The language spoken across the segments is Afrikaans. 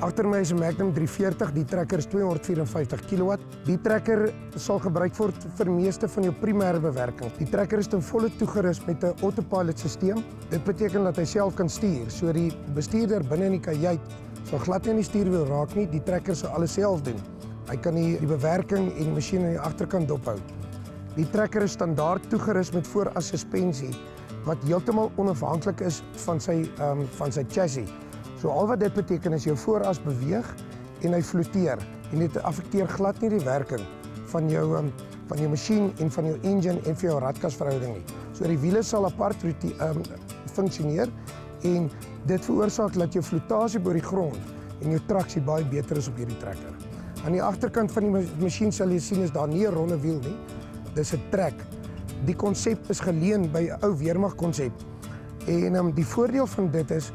Agter my is 'n Magnum 340, die trekker is 254 kW. Die trekker sal gebruik word vir meeste van jou primêre bewerking. Die trekker is ten volle toegerus met 'n autopilot stelsel. Dit beteken dat hy self kan stuur, so die bestuurder binne in die kajuit sal glad nie aan die stuurwiel raak nie, die trekker sal alles self doen. Hy kan die bewerking en die masjien aan die agterkant dophou. Die trekker is standaard toegerus met vooras suspensie wat heeltemal onafhanklik is van sy chassis. So al wat dit beteken is jou vooras beweeg en hy floteer en dit affekteer glad nie die werking van jou masjien en van jou engine en van jou radkasverhouding nie. So die wiele sal apart funksioneer en dit veroorsaak dat jou flotasie bo die grond en jou traksie baie beter is op hierdie trekker. Aan die agterkant van die masjien sal jy sien is daar nie 'n ronde wiel nie. Dis 'n trek. Die konsep is geleen by 'n ou weermag konsep. En die voordeel van dit is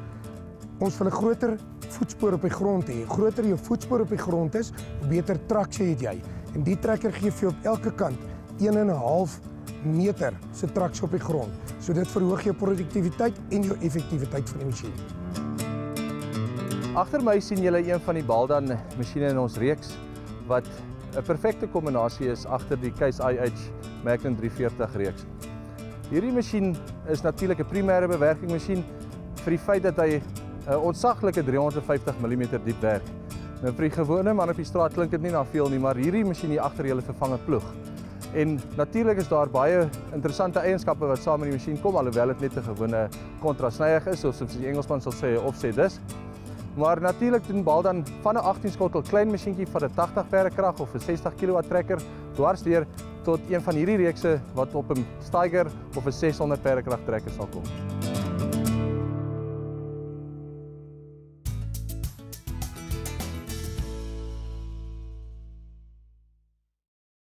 ons wil 'n groter voetspoor op die grond hê. Hoe groter jou voetspoor op die grond is, hoe beter traksie het jy. En die trekker gee vir jou op elke kant 1,5 meter se traksie op die grond. So dit verhoog jou produktiwiteit en jou effektiwiteit van die masjien. Agter my sien julle een van die Baldan masjiene in ons reeks wat 'n perfekte kombinasie is agter die Case IH Magnum 340 reeks. Hierdie masjien is natuurlik 'n primêre bewerkingmasjien vir die feit dat hy 'n ontsaglike 350 mm diep werk. Nou vir die gewone man op die straat klink dit nie na veel nie, maar hierdie masjien hier agter julle vervang 'n ploeg. En natuurlik is daar baie interessante eienskappe wat saam met die masjien kom, alhoewel dit net 'n gewone kontrasnyig is, of soos die Engelsman sal sê 'n offset dis. Maar natuurlik doen Baldan van 'n 18 skottel klein masjienkie van 'n 80 perdekrag of 'n 60 kW trekker dwarsdeur tot een van hierdie reekse wat op 'n Steiger of 'n 600 perdekrag trekker sal kom.